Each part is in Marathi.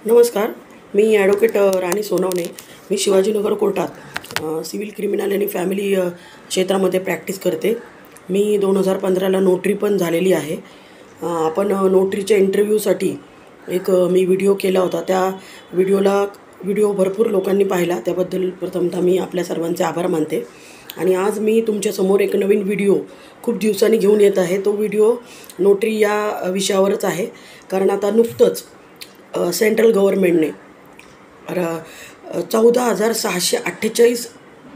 नमस्कार. मी ॲडव्होकेट राणी सोनवणे. मी शिवाजीनगर कोर्टात सिव्हिल क्रिमिनल आणि फॅमिली क्षेत्रामध्ये प्रॅक्टिस करते. मी 2015ला नोटरी पण झालेली आहे. आपण नोटरीच्या इंटरव्ह्यूसाठी मी व्हिडिओ केला होता. त्या व्हिडिओ भरपूर लोकांनी पाहिला. त्याबद्दल प्रथमतः मी आपल्या सर्वांचे आभार मानते. आणि आज मी तुमच्यासमोर एक नवीन व्हिडिओ खूप दिवसांनी घेऊन येत आहे. तो व्हिडिओ नोटरी या विषयावरच आहे. कारण आता नुकतंच सेंट्रल गव्हर्नमेंटने 14,648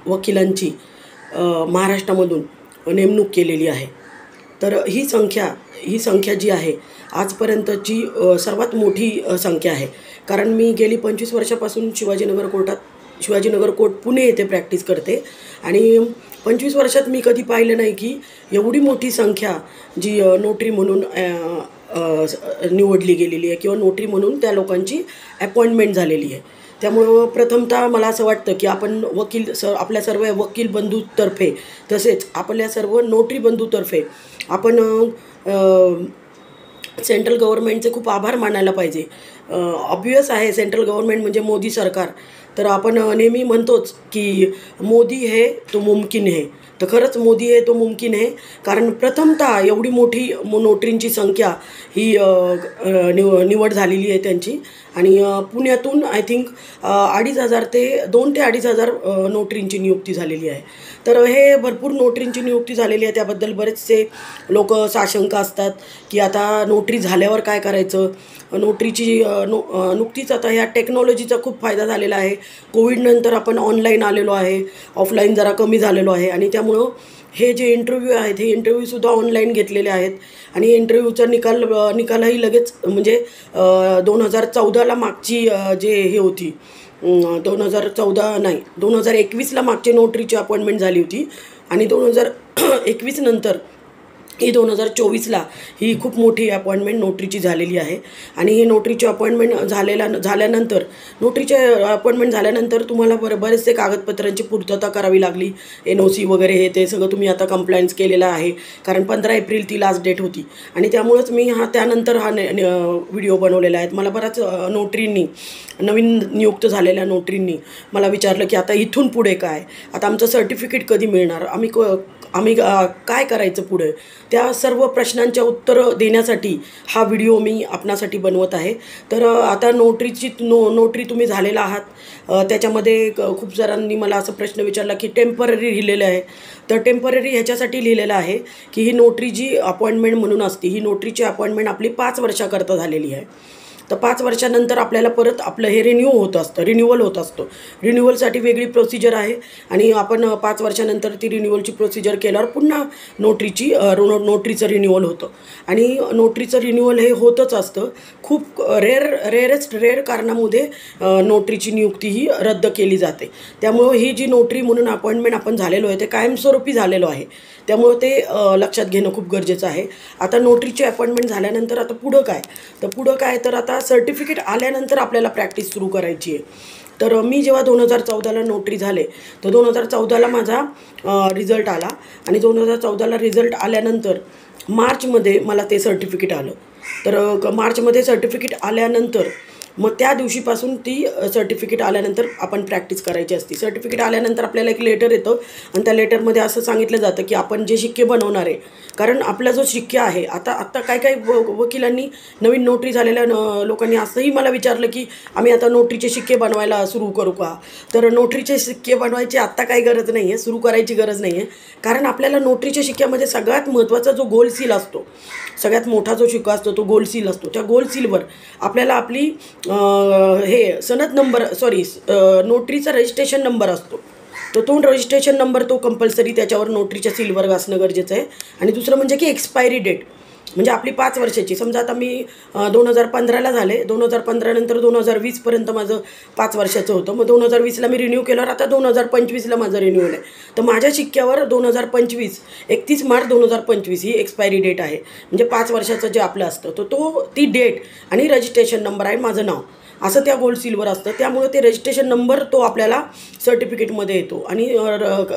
वकिलांची महाराष्ट्रामधून नेमणूक केलेली आहे. तर ही संख्या जी आहे आजपर्यंतची सर्वात मोठी संख्या आहे. कारण मी गेली 25 वर्षापासून शिवाजीनगर कोर्ट पुणे येथे प्रॅक्टिस करते आणि 25 वर्षात मी कधी पाहिलं नाही की एवढी मोठी संख्या जी नोटरी म्हणून निवडली गेलेली आहे किंवा नोटरी म्हणून त्या लोकांची अपॉइंटमेंट झालेली आहे. त्यामुळं प्रथमतः मला असं वाटतं की आपण आपल्या सर्व वकील बंधूतर्फे तसेच आपल्या सर्व नोटरी बंधूतर्फे आपण सेंट्रल गव्हर्नमेंटचे खूप आभार मानायला पाहिजे. ऑब्वियस आहे सेंट्रल गव्हर्नमेंट म्हणजे मोदी सरकार. तर आपण नेहमी म्हणतोच की मोदी है तो मुमकिन है. तर खरंच मोदी आहे तो मुमकिन आहे. कारण प्रथमतः एवढी मोठी नोटरींची संख्या ही निवड झालेली आहे त्यांची. आणि पुण्यातून आय थिंक 2,500 ते 2,000 नोटरींची नियुक्ती झालेली आहे. तर हे भरपूर नोटरींची नियुक्ती झालेली आहे. त्याबद्दल बरेचसे लोक साशंक असतात की आता नोटरी झाल्यावर काय करायचं. नोटरीची नुकतीच आता ह्या टेक्नॉलॉजीचा खूप फायदा झालेला आहे. कोविडनंतर आपण ऑनलाईन आलेलो आहे, ऑफलाईन जरा कमी झालेलो आहे. आणि त्यामुळं हे जे इंटरव्ह्यू आहेत हे इंटरव्ह्यूसुद्धा ऑनलाईन घेतलेले आहेत. आणि इंटरव्ह्यूचा निकालही लगेच म्हणजे 2014ला मागची जे हे होती 2021ला मागची नोटरीची अपॉइंटमेंट झाली होती. आणि 2021 नंतर ही 2024ला ही खूप मोठी अपॉइंटमेंट नोटरीची झालेली आहे. आणि ही नोटरीची अपॉइंटमेंट झाल्यानंतर तुम्हाला बरेचसे कागदपत्रांची पूर्तता करावी लागली. NOC वगैरे हे ते सगळं तुम्ही आता कंप्लायन्स केलेलं आहे. कारण 15 एप्रिल ती लास्ट डेट होती. आणि त्यामुळंच मी त्यानंतर व्हिडिओ बनवलेला आहे. मला बऱ्याच नोटरींनी नवीन नियुक्त झालेल्या नोटरींनी मला विचारलं की आता इथून पुढे काय, आता आमचं सर्टिफिकेट कधी मिळणार, आम्ही काय करायचं पुढे. त्या सर्व प्रश्नांच्या उत्तरं देण्यासाठी हा व्हिडिओ मी आपणासाठी बनवत आहे. तर आता नोटरी तुम्ही झालेला आहात. त्याच्यामध्ये खूप जणांनी मला असं प्रश्न विचारला की टेम्पररी लिहिलेलं आहे. तर टेम्पररी ह्याच्यासाठी लिहिलेलं आहे की ही नोटरी जी अपॉइंटमेंट म्हणून असते, ही नोटरीची अपॉइंटमेंट आपली 5 वर्षाकरता झालेली आहे. तर 5 वर्षानंतर आपल्याला परत आपलं हे रिन्युअल होत असतं. रिन्युअलसाठी वेगळी प्रोसिजर आहे. आणि आपण 5 वर्षानंतर ती रिन्युअलची प्रोसिजर केल्यावर पुन्हा नोटरीचं रिन्युअल होतं. आणि नोटरीचं रिन्युअल हे होतच असतं. खूप रेअर कारणामध्ये नोटरीची नियुक्ती ही रद्द केली जाते. त्यामुळं ही जी नोटरी म्हणून अपॉइंटमेंट आपण झालेलो आहे ते कायमस्वरूपी झालेलो आहे. त्यामुळं ते लक्षात घेणं खूप गरजेचं आहे. आता नोटरीची अपॉइंटमेंट झाल्यानंतर आता पुढं काय तर आता सर्टिफिकेट आल्यानंतर आपल्याला प्रॅक्टिस सुरू करायची आहे. तर मी जेव्हा 2014ला नोटरी झाले तर 2014ला माझा रिझल्ट आला. आणि 2014ला रिझल्ट आल्यानंतर मार्चमध्ये मला ते सर्टिफिकेट आलं. तर मार्चमध्ये सर्टिफिकेट आल्यानंतर मग त्या दिवशीपासून ती सर्टिफिकेट आल्यानंतर आपण प्रॅक्टिस करायची असते. सर्टिफिकेट आल्यानंतर आपल्याला एक लेटर येतं आणि त्या लेटरमध्ये असं सांगितलं जातं की आपण जे शिक्के बनवणार आहे, कारण आपला जो शिक्के आहे आता काही वकिलांनी नवीन नोटरी झालेल्या लोकांनी असंही मला विचारलं की आम्ही आता नोटरीचे शिक्के बनवायला सुरू करू का. तर नोटरीचे शिक्के बनवायची आत्ता काही गरज नाही आहे, सुरू करायची गरज नाही आहे. कारण आपल्याला नोटरीच्या शिक्क्यामध्ये सगळ्यात महत्त्वाचा जो गोल सील असतो, सगळ्यात मोठा जो शिक्का असतो तो गोल सील असतो. त्या गोल सीलवर आपल्याला आपली नोटरीचा रजिस्ट्रेशन नंबर असतो. तर तो रजिस्ट्रेशन नंबर तो कंपल्सरी त्याच्यावर नोटरीच्या सीलवर असणं गरजेचं आहे. आणि दुसरं म्हणजे की एक्सपायरी डेट म्हणजे आपली 5 वर्षाची. समजा आता मी 2015ला झाले, 2015 नंतर 2020पर्यंत माझं 5 वर्षाचं होतं. मग 2020ला मी रिन्यू केल्यावर आता 2025ला माझं रिन्यूअल आहे. तर माझ्या शिक्क्यावर 2025 31 मार्च 2025 ही एक्सपायरी डेट आहे. म्हणजे 5 वर्षाचं जे आपलं असतं तर ती डेट आणि रजिस्ट्रेशन नंबर आहे, माझं नाव असं त्या गोल्ड सीलवर असतं. त्यामुळे ते रजिस्ट्रेशन नंबर तो आपल्याला सर्टिफिकेटमध्ये येतो. आणि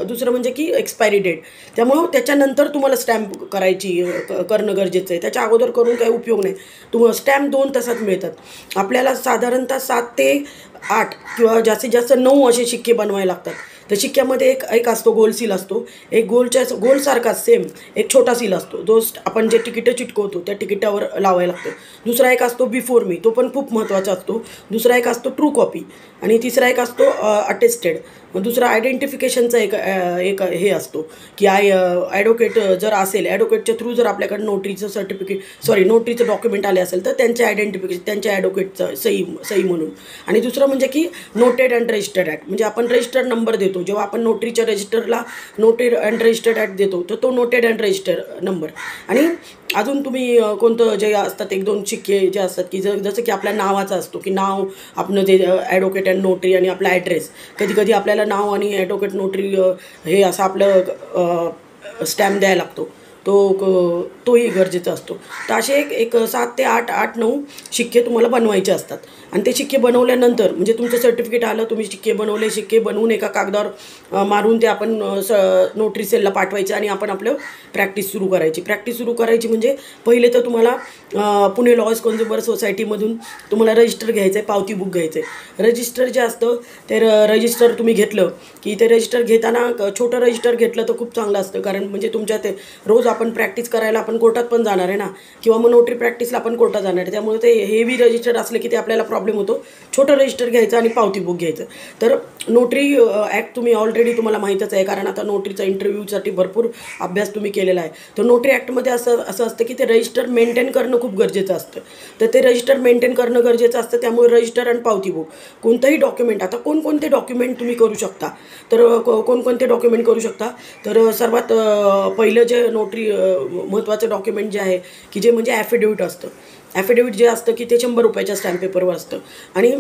दुसरं म्हणजे की एक्सपायरी डेट. त्यामुळं त्याच्यानंतर तुम्हाला स्टॅम्प करणं गरजेचं गरजेचं आहे, त्याच्या अगोदर करून काही उपयोग नाही. तुम्हाला स्टॅम्प 2 तासात मिळतात. आपल्याला साधारणतः 7 ते 8 किंवा जास्तीत जास्त 9 असे शिक्के बनवायला लागतात. तर शिक्क्यामध्ये एक एक असतो गोल सील असतो, एक गोलसारखा सेम एक छोटा सील असतो, जो आपण जे तिकीटं चिटकवतो त्या तिकिटावर लावायला लागतो. दुसरा एक असतो बिफोर मी, तो पण खूप महत्त्वाचा असतो. दुसरा एक असतो ट्रू कॉपी आणि तिसरा एक असतो अटेस्टेड. दुसरा आयडेंटिफिकेशनचा एक हे असतो की ॲडव्होकेट जर असेल, ॲडव्होकेटच्या थ्रू जर आपल्याकडे नोटरीचं डॉक्युमेंट आले असेल तर त्यांचे आयडेंटिफिकेशन, त्यांच्या ॲडव्होकेटचं सही म्हणून. आणि दुसरं म्हणजे की नोटेड अँड रजिस्टर्ड ॲक्ट, म्हणजे आपण रजिस्टर्ड नंबर देतो जेव्हा आपण नोटरीच्या रजिस्टरला नोटेड अँड रजिस्टर्ड ॲक्ट देतो, तर तो नोटेड अँड रजिस्टर्ड नंबर. आणि अजून तुम्ही कोणतं जे असतात 1-2 शिक्के जे असतात की जसं की आपल्या नावाचा असतो की नाव आपलं जे ॲडव्होकेट अँड नोटरी आणि आपला ॲड्रेस. कधी आपल्याला नाव आणि ॲडव्होकेट नोटरी हे असं आपलं स्टॅम्प द्यायला लागतो, तोही गरजेचा असतो. तर असे एक 7 ते 8-9 शिक्के तुम्हाला बनवायचे असतात. आणि ते शिक्के बनवल्यानंतर म्हणजे तुमचं सर्टिफिकेट आलं, तुम्ही शिक्के बनवले, शिक्के बनवून एका कागदावर मारून ते आपण नोटरी सेलला पाठवायचे आणि आपण आपलं प्रॅक्टिस सुरू करायची. म्हणजे पहिले तर तुम्हाला पुणे लॉज कन्झ्युमर सोसायटीमधून तुम्हाला रजिस्टर घ्यायचं आहे, पावती बुक घ्यायचं आहे. रजिस्टर जे असतं ते रजिस्टर तुम्ही घेतलं की ते रजिस्टर घेताना छोटं रजिस्टर घेतलं तर खूप चांगलं असतं. कारण म्हणजे तुमच्या ते रोज आपण प्रॅक्टिस करायला आपण कोर्टात पण जाणार आहे ना, किंवा मग नोटरी प्रॅक्टिसला आपण कोर्टात जाणार आहे. त्यामुळे ते हेवी रजिस्टर असलं की ते आपल्याला प्रॉब्लेम होतो. छोटं रजिस्टर घ्यायचं आणि पावती बुक घ्यायचं. तर नोटरी ॲक्ट तुम्हाला माहीतच आहे, कारण आता नोटरीचा इंटरव्ह्यूसाठी भरपूर अभ्यास तुम्ही केलेला आहे. तर नोटरी ॲक्टमध्ये असं असतं की ते रजिस्टर मेंटेन करणं खूप गरजेचं असतं. तर ते रजिस्टर मेंटेन करणं गरजेचं असतं. त्यामुळे रजिस्टर आणि पावती बुक कोणतंही डॉक्युमेंट, आता कोणकोणते डॉक्युमेंट तुम्ही करू शकता, तर कोणकोणते डॉक्युमेंट करू शकता. तर सर्वात पहिलं जे नोटरी महत्त्वाचं डॉक्युमेंट जे आहे की जे म्हणजे ॲफिडेविट असतं. ॲफिडेविट जे असतं की ते 100 रुपयाच्या स्टॅम्प पेपरवर असतं. आणि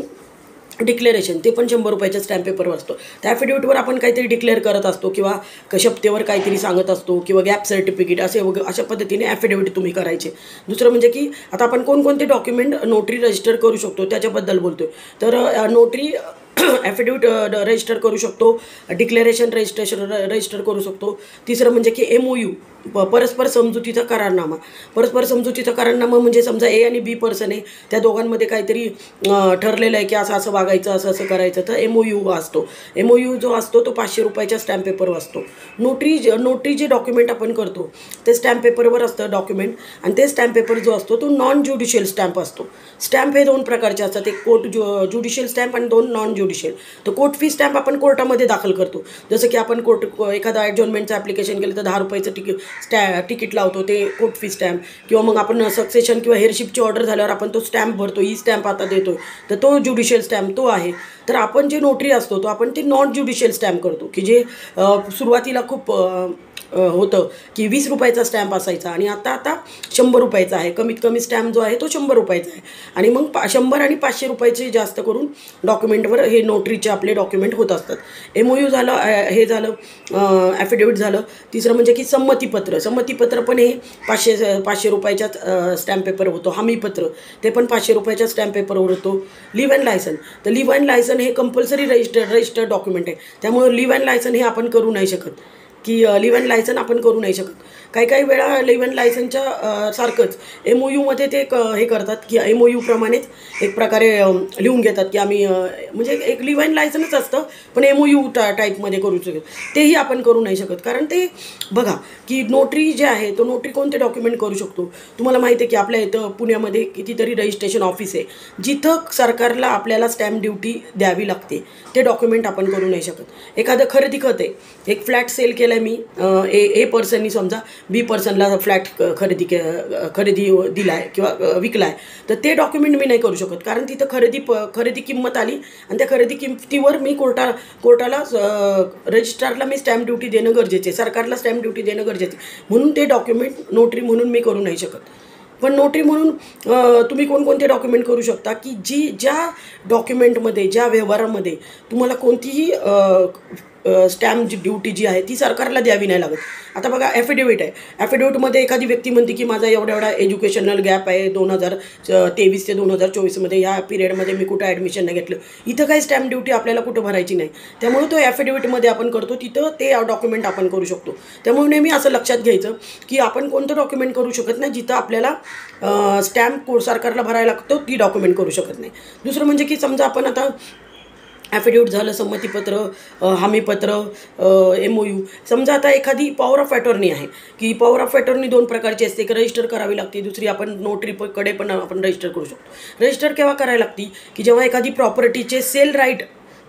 डिक्लेरेशन ते पण 100 रुपयाच्या स्टॅम्प पेपरवर असतो. त्या ॲफिडेविटवर आपण काहीतरी डिक्लेअर करत असतो किंवा शपथेवर काहीतरी सांगत असतो किंवा गॅप सर्टिफिकेट अशा पद्धतीने ॲफिडेविट तुम्ही करायचे. दुसरं म्हणजे की आता आपण कोणकोणते डॉक्युमेंट नोटरी रजिस्टर करू शकतो त्याच्याबद्दल बोलतो. तर नोटरी ॲफिडेविट रजिस्टर करू शकतो, डिक्लेरेशन रजिस्टर करू शकतो. तिसरं म्हणजे की MOU, परस्पर समजुतीचा करारनामा. परस्पर समजुतीचा करारनामा म्हणजे समजा A आणि B पर्सन आहे, त्या दोघांमध्ये काहीतरी ठरलेलं आहे की असं वागायचं, असं करायचं, तर MOU असतो. MOU जो असतो तो 500 रुपयाच्या स्टॅम्प पेपरवर असतो. नोटरी जे डॉक्युमेंट आपण करतो ते स्टॅम्प पेपरवर असतं डॉक्युमेंट. आणि ते स्टॅम्प पेपर जो असतो तो नॉन ज्युडिशियल स्टॅम्प असतो. स्टॅम्प हे 2 प्रकारचे असतात, एक ज्युडिशियल स्टॅम्प आणि 2 नॉन ज्युडिशियल. तर कोर्ट फी स्टॅम्प आपण कोर्टामध्ये दाखल करतो. जसं की आपण एखादा ॲडजॉर्नमेंटचं ॲप्लिकेशन केलं तर 10 रुपयाचं तिकीट लावतो, ते कोर्ट फी स्टॅम्प. किंवा मग आपण सक्सेशन किंवा हेअरशिपची ऑर्डर झाल्यावर आपण तो स्टॅम्प भरतो, ई स्टॅम्प आता देतो, तर तो ज्युडिशियल स्टॅम्प तो आहे. तर आपण जे नोटरी असतो तो आपण ते नॉन ज्युडिशियल स्टॅम्प करतो की जे सुरुवातीला खूप होतं की 20 रुपयाचा स्टॅम्प असायचा आणि आता 100 रुपयाचा आहे. कमीत कमी स्टॅम्प जो आहे तो 100 रुपयाचा आहे. आणि मग 100 आणि 500 रुपयाचे जास्त करून डॉक्युमेंटवर हे नोटरीचे आपले डॉक्युमेंट होत असतात. MOU झालं, हे झालं, ॲफिडेविट झालं. तिसरं म्हणजे की संमतीपत्र पण हे 500 रुपयाच्या स्टॅम्प पेपर होतो. हमीपत्र ते पण 500 रुपयाच्या स्टॅम्प पेपरवर होतो. लिव्ह अँड लायसन, तर लिव्ह अँड लायसन हे कंपल्सरी रजिस्टर्ड डॉक्युमेंट आहे. त्यामुळे लिव्ह अँड लायसन हे आपण करू नाही शकत की लिव्ह अँड लायसन आपण करू नाही शकत. काही वेळा लिव्ह अँड लायसनच्या सारखंच MOUमध्ये ते हे करतात की MOU प्रमाणेच एक प्रकारे लिहून घेतात की आम्ही म्हणजे एक लिव्ह अँड लायसनच असतं पण MOU टाईपमध्ये करू शकतो. तेही आपण करू नाही शकत. कारण ते बघा की नोटरी जे आहे तो नोटरी कोणते डॉक्युमेंट करू शकतो. तुम्हाला माहिती आहे की आपल्या इथं पुण्यामध्ये कितीतरी रजिस्ट्रेशन ऑफिस आहे जिथं सरकारला आपल्याला स्टॅम्प ड्युटी द्यावी लागते. ते डॉक्युमेंट आपण करू नाही शकत. एखादं खरेदी खत आहे, एक फ्लॅट सेल केला आहे मी, ए पर्सननी समजा B पर्सनला फ्लॅट खरेदी दिला आहे किंवा विकला आहे, तर ते डॉक्युमेंट मी नाही करू शकत. कारण तिथं खरेदी किंमत आली आणि त्या खरेदी किंमतीवर मी कोर्टाला रजिस्ट्रारला मी स्टॅम्प ड्युटी देणं गरजेचे, सरकारला स्टॅम्प ड्युटी देणं गरजेचे. म्हणून ते डॉक्युमेंट नोटरी म्हणून मी करू नाही शकत. पण नोटरी म्हणून तुम्ही कोणकोणते डॉक्युमेंट करू शकता की ज्या डॉक्युमेंटमध्ये, ज्या व्यवहारामध्ये तुम्हाला कोणतीही स्टॅम्प ड्युटी जी आहे ती सरकारला द्यावी नाही लागत. आता बघा ॲफिडेविट आहे, ॲफिडेविटमध्ये एखादी व्यक्ती म्हणते की माझा एवढा एज्युकेशनल गॅप आहे 2023 ते 2024मध्ये, ह्या पिरियडमध्ये मी कुठं ॲडमिशन नाही घेतलं. इथं काही स्टॅम्प ड्युटी आपल्याला कुठं भरायची नाही. त्यामुळे तो ॲफिडेविटमध्ये आपण करतो तिथं ते डॉक्युमेंट आपण करू शकतो. त्यामुळे नेहमी असं लक्षात घ्यायचं की आपण कोणतं डॉक्युमेंट करू शकत नाही जिथं आपल्याला स्टॅम्प सरकारला भरायला लागतो ती डॉक्युमेंट करू शकत नाही. दुसरं म्हणजे की समजा आपण आता ॲफिडेविट झालं, संमतीपत्र, हमीपत्र, MOU. समजा आता एखादी पॉवर ऑफ अटॉर्नी आहे की पॉवर ऑफ अटॉर्नी 2 प्रकारची असते. एक रजिस्टर करावी लागते, दुसरी आपण नोटरीकडे पण आपण रजिस्टर करू शकतो. रजिस्टर केव्हा करायला लागते की जेव्हा एखादी प्रॉपर्टीचे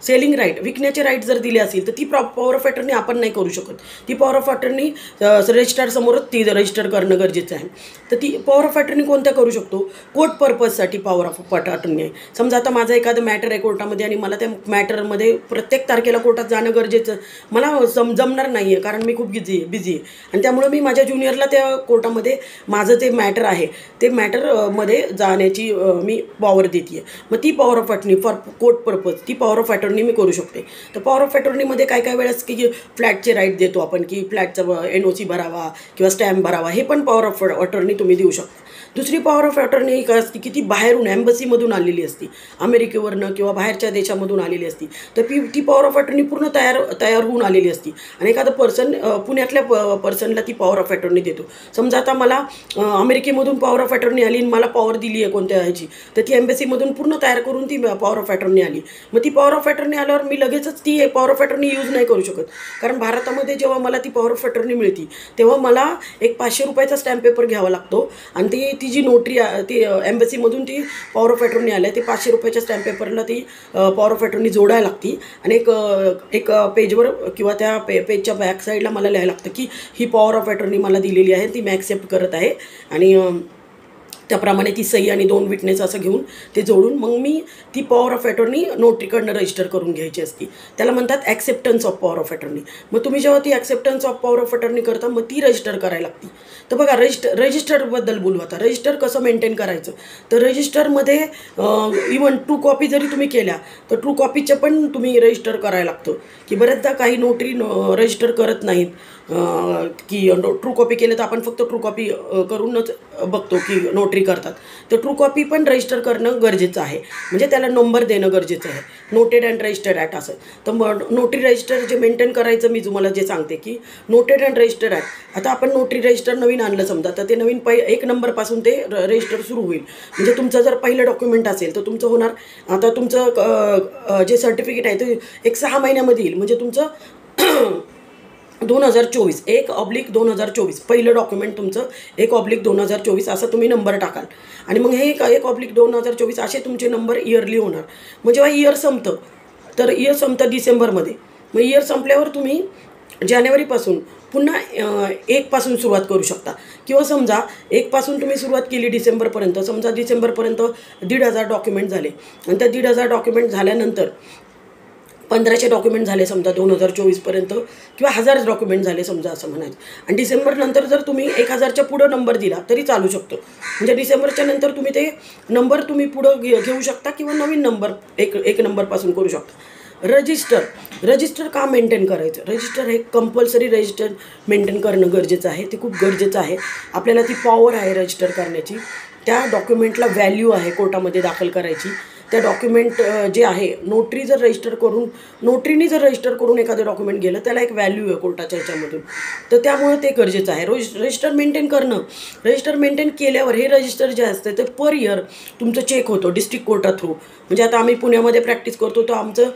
सेलिंग राईट, विकण्याचे राईट जर दिले असेल तर ती पॉवर ऑफ अटॉर्नी आपण नाही करू शकत. ती पॉवर ऑफ अटॉर्नी रजिस्ट्रारसमोरच ती रजिस्टर करणं गरजेचं आहे. तर ती पॉवर ऑफ अटॉर्नी कोणत्या करू शकतो? कोर्ट पर्पजसाठी पॉवर ऑफ अटॉर्नी आहे. समजा आता माझा एखादं मॅटर आहे कोर्टामध्ये आणि मला त्या मॅटरमध्ये प्रत्येक तारखेला कोर्टात जाणं गरजेचं मला जमणार नाही आहे कारण मी खूप बिझी आहे आणि त्यामुळे मी माझ्या ज्युनियरला त्या कोर्टामध्ये माझं जे मॅटर आहे ते मॅटरमध्ये जाण्याची मी पॉवर देते आहे. मग ती power of attorney for court purpose ती पॉवर ऑफ अटॉर्नी मी करू शकते. तर पॉवर ऑफ अटॉर्नीमध्ये काय वेळेस की फ्लॅटचे राईट देतो आपण की फ्लॅटचा NOC भरावा किंवा स्टॅम्प भरावा, हे पण पॉवर ऑफ अटॉर्नी तुम्ही देऊ शकता. दुसरी पॉवर ऑफ अटॉर्नी एक असते की ती बाहेरून एम्बसीमधून आलेली असते, अमेरिकेवरनं किंवा बाहेरच्या देशामधून आलेली असती. तर ती पॉवर ऑफ अटॉर्नी पूर्ण तयार होऊन आलेली असती आणि एखादं पुण्यातल्या पर्सनला ती पॉवर ऑफ अटॉर्नी देतो. समजा आता मला अमेरिकेमधून पॉवर ऑफ अटॉर्नी आली आणि मला पॉवर दिली आहे कोणत्या ह्याची, तर ती एम्बसीमधून पूर्ण तयार करून ती पॉवर ऑफ अटॉर्नी आली. मग ती पॉवर ऑफ अटॉर्नी आल्यावर मी लगेचच ती पॉवर ऑफ अटॉर्नी यूज नाही करू शकत. कारण भारतामध्ये जेव्हा मला ती पॉवर ऑफ अटॉर्नी मिळते तेव्हा मला एक 500 रुपयाचा स्टॅम्प पेपर घ्यावा लागतो आणि ती जी नोटरी ती एम्बसीमधून ती पॉवर ऑफ अटॉर्नी आली ते 500 रुपयाच्या स्टॅम्प पेपरला ती पॉवर ऑफ अटॉर्नी जोडायला लागते आणि एक पेजवर किंवा त्या पेजच्या बॅक साईडला मला लिहायला लागतं की ही पॉवर ऑफ अटॉर्नी मला दिलेली आहे, ती मी ॲक्सेप्ट करत आहे आणि त्याप्रमाणे ती सही आणि 2 विटनेस असं घेऊन ते जोडून मग मी ती पॉवर ऑफ अटॉर्नी नोटरीकडनं रजिस्टर करून घ्यायची असती. त्याला म्हणतात acceptance of power of attorney. मग तुम्ही जेव्हा ती acceptance of power of attorney करता मग ती रजिस्टर करायला लागते. तर बघा रजिस्टरबद्दल बोलू आता. रजिस्टर कसं मेंटेन करायचं, तर रजिस्टरमध्ये इवन ट्रू कॉपी जरी तुम्ही केल्या तर ट्रू कॉपीचं पण तुम्ही रजिस्टर करायला लागतं की बऱ्याचदा काही नोटरी रजिस्टर करत नाहीत की ट्रू कॉपी केलं तर आपण फक्त ट्रू कॉपी करूनच बघतो की नोटरी करतात. तर ट्रू कॉपी पण रजिस्टर करणं गरजेचं आहे, म्हणजे त्याला नंबर देणं गरजेचं आहे, नोटेड अँड रजिस्टर्ड ॲट असं. तर मग नोटरी रजिस्टर जे मेंटेन करायचं मी तुम्हाला जे सांगते की नोटेड अँड रजिस्टर्ड ॲट. आता आपण नोटरी रजिस्टर नवीन आणलं समजा तर ते नवीन 1 नंबरपासून ते रजिस्टर सुरू होईल. म्हणजे तुमचं जर पहिलं डॉक्युमेंट असेल तर तुमचं होणार आता तुमचं जे सर्टिफिकेट आहे ते एक 6 महिन्यामध्ये येईल. म्हणजे तुमचं 2024 1/2024 पहिलं डॉक्युमेंट तुमचं 1/2024 असं तुम्ही नंबर टाकाल आणि मग हे 1/2024 असे तुमचे नंबर इयरली होणार. मग जेव्हा इयर संपतं तर इयर संपतं डिसेंबरमध्ये. मग इयर संपल्यावर तुम्ही जानेवारीपासून पुन्हा 1 पासून सुरुवात करू शकता किंवा समजा 1 पासून तुम्ही सुरुवात केली डिसेंबरपर्यंत, समजा डिसेंबरपर्यंत 1,500 डॉक्युमेंट झाले आणि त्या 1,500 डॉक्युमेंट झाल्यानंतर 1500 डॉक्युमेंट झाले समजा 2024पर्यंत किंवा 1000 डॉक्युमेंट झाले समजा असं म्हणायचं. आणि डिसेंबरनंतर जर तुम्ही 1000च्या पुढं नंबर दिला तरी चालू शकतो. म्हणजे डिसेंबरच्या नंतर तुम्ही ते नंबर तुम्ही पुढं घेऊ शकता किंवा नवीन नंबर एक नंबरपासून करू शकता. रजिस्टर का मेंटेन करायचं? रजिस्टर हे कंपल्सरी रजिस्टर मेंटेन करणं गरजेचं आहे, ते खूप गरजेचं आहे. आपल्याला ती पॉवर आहे रजिस्टर करण्याची, त्या डॉक्युमेंटला व्हॅल्यू आहे कोर्टामध्ये दाखल करायची. त्या डॉक्युमेंट जे आहे नोटरीनी जर रजिस्टर करून एखादं डॉक्युमेंट गेलं त्याला एक व्हॅल्यू आहे कोर्टाच्या ह्याच्यामधून. तर त्यामुळे ते गरजेचं आहे रजिस्टर मेंटेन करणं. रजिस्टर मेंटेन केल्यावर हे रजिस्टर जे असतं ते पर इयर तुमचं चेक होतं डिस्ट्रिक्ट कोर्टा थ्रू. म्हणजे आता आम्ही पुण्यामध्ये प्रॅक्टिस करतो तर आमचं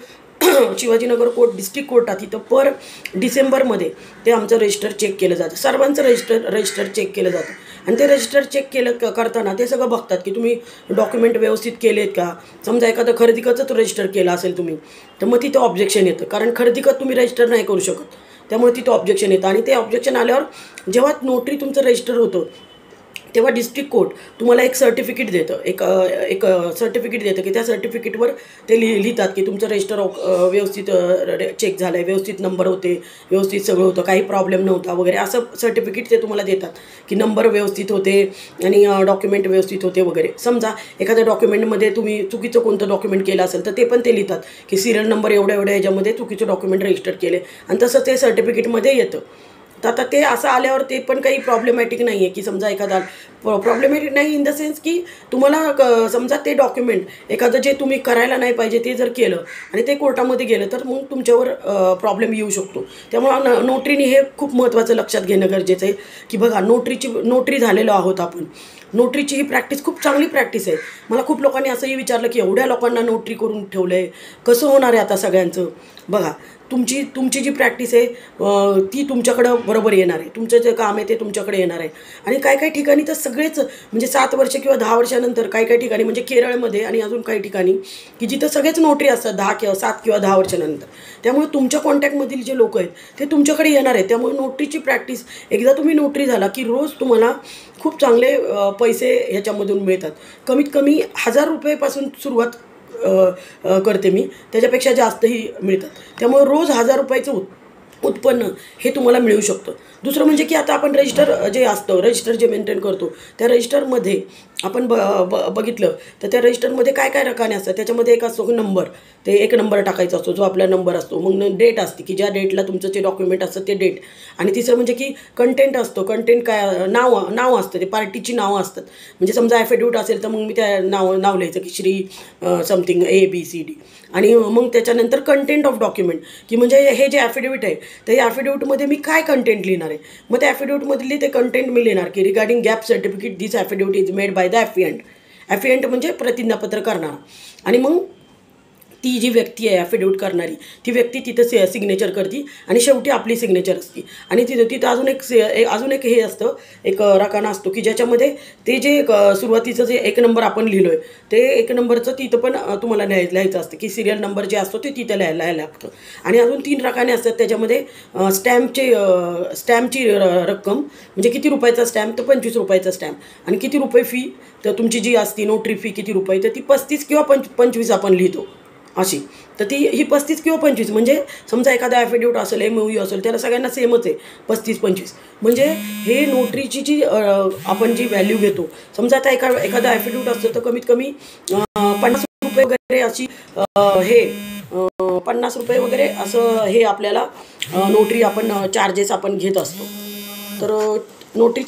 शिवाजीनगर कोर्ट डिस्ट्रिक्ट कोर्टात तिथं पर डिसेंबरमध्ये ते आमचं रजिस्टर चेक केलं जातं. सर्वांचं रजिस्टर चेक केलं जातं आणि ते रजिस्टर चेक करताना ते सगळं बघतात की तुम्ही डॉक्युमेंट व्यवस्थित केलेत का. समजा एखादं खरेदी खताचं रजिस्टर केलं असेल तुम्ही तर मग तिथं ऑब्जेक्शन येतं, कारण खरेदी खत तुम्ही रजिस्टर नाही करू शकत, त्यामुळे तिथं ऑब्जेक्शन येतं. आणि ते ऑब्जेक्शन आल्यावर जेव्हा नोटरी तुमचं रजिस्टर होतं तेव्हा डिस्ट्रिक्ट कोर्ट तुम्हाला एक सर्टिफिकेट देतं, एक सर्टिफिकेट देतं की त्या सर्टिफिकेटवर ते लिहितात की तुमचं रजिस्टर व्यवस्थित चेक झालं आहे, व्यवस्थित नंबर होते, व्यवस्थित सगळं होतं, काही प्रॉब्लेम नव्हता वगैरे, असं सर्टिफिकेट ते तुम्हाला देतात की नंबर व्यवस्थित होते आणि डॉक्युमेंट व्यवस्थित होते वगैरे. समजा एखाद्या डॉक्युमेंटमध्ये तुम्ही चुकीचं कोणतं डॉक्युमेंट केलं असेल तर ते पण ते लिहितात की सिरियल नंबर एवढ्या एवढ्या ह्याच्यामध्ये चुकीचं डॉक्युमेंट रजिस्टर केले, आणि तसं ते सर्टिफिकेटमध्ये येतं. तर आता ते असं आल्यावर ते पण काही प्रॉब्लेमॅटिक नाही आहे की समजा एखादा प्रॉब्लेमॅटिक नाही इन द सेन्स की तुम्हाला समजा ते डॉक्युमेंट एखादं जे तुम्ही करायला नाही पाहिजे ते जर केलं आणि ते कोर्टामध्ये गेलं तर मग तुमच्यावर प्रॉब्लेम येऊ शकतो. त्यामुळं नोटरीने हे खूप महत्त्वाचं लक्षात घेणं गरजेचं आहे की बघा, नोटरी झालेलो आहोत आपण. नोटरीची ही प्रॅक्टिस खूप चांगली प्रॅक्टिस आहे. मला खूप लोकांनी असंही विचारलं की एवढ्या लोकांना नोटरी करून ठेवलं आहे, कसं होणार आहे आता सगळ्यांचं. बघा, तुमची जी प्रॅक्टिस आहे ती तुमच्याकडं बरोबर येणार आहे, तुमचं जे काम आहे ते तुमच्याकडे येणार आहे. आणि काही ठिकाणी तर सगळेच म्हणजे 7 वर्ष किंवा 10 वर्षानंतर काही ठिकाणी म्हणजे केरळमध्ये आणि अजून काही ठिकाणी की जिथं सगळेच नोटरी असतात 7 किंवा 10 वर्षानंतर. त्यामुळे तुमच्या कॉन्टॅक्टमधील जे लोक आहेत ते तुमच्याकडे येणार आहेत. त्यामुळे नोटरीची प्रॅक्टिस, एकदा तुम्ही नोटरी झाला की रोज तुम्हाला खूप चांगले पैसे ह्याच्यामधून मिळतात. कमीत कमी 1000 रुपयेपासून सुरुवात करते मी, त्याच्यापेक्षा जास्तही मिळतात. त्यामुळे रोज 1000 रुपयाचं उत्पन्न हे तुम्हाला मिळू शकतं. दुसरं म्हणजे की आता आपण रजिस्टर जे मेंटेन करतो त्या रजिस्टरमध्ये आपण बघितलं तर त्या रजिस्टरमध्ये काय रकाने असतात. त्याच्यामध्ये एक असतो नंबर, ते एक नंबर टाकायचा असतो जो आपला नंबर असतो. मग डेट असते की ज्या डेटला तुमचं जे डॉक्युमेंट असतं ते डेट. आणि तिसरं म्हणजे की कंटेंट असतो. कंटेंट काय नाव असतं, ते पार्टीची नावं असतात. म्हणजे समजा ॲफिडेविट असेल तर मग मी त्या नाव लिहायचं की श्री समथिंग ABCD. आणि मग त्याच्यानंतर कंटेंट ऑफ डॉक्युमेंट की म्हणजे हे जे ॲफिडेविट आहे तर या ॲफिडेविटमध्ये मी काय कंटेंट लिहिणार आहे. मग त्या ॲफिडेविटमधली ते कंटेंट मी लिहिणार की regarding gap certificate this affidavit is made by the affiant म्हणजे प्रतिज्ञापत्र करणारा. आणि मग ती जी व्यक्ती आहे ॲफिडेविट करणारी ती व्यक्ती तिथं सिग्नेचर करते आणि शेवटी आपली सिग्नेचर असते. आणि तिथं अजून एक हे असतं, एक रकाना असतो की ज्याच्यामध्ये ते जे सुरुवातीचं जे 1 नंबर आपण लिहिलो आहे ते 1 नंबरचं तिथं पण तुम्हाला लिहायचं असतं की सिरियल नंबर जे असतो ते तिथं लिहायला लागतं. आणि अजून 3 रकाने असतात त्याच्यामध्ये. स्टॅम्पची रक्कम म्हणजे किती रुपयाचा स्टॅम्प, तर 25 रुपयाचा स्टॅम्प. आणि किती रुपये फी, तर तुमची जी असती नोटरी फी किती रुपये, तर ती 35 किंवा 25 आपण लिहितो अशी. तर ही 35 किंवा 25 म्हणजे समजा एखादा ॲफिडेविट असेल, MOU असेल, त्याला सगळ्यांना सेमच आहे 35-25. म्हणजे हे नोटरीची जी आपण जी व्हॅल्यू घेतो, समजा आता एखादा ॲफिडेविट असतं तर कमीत कमी 50 रुपये वगैरे अशी 50 रुपये वगैरे असं हे आपल्याला नोटरी आपण चार्जेस आपण घेत असतो. तर नोटरी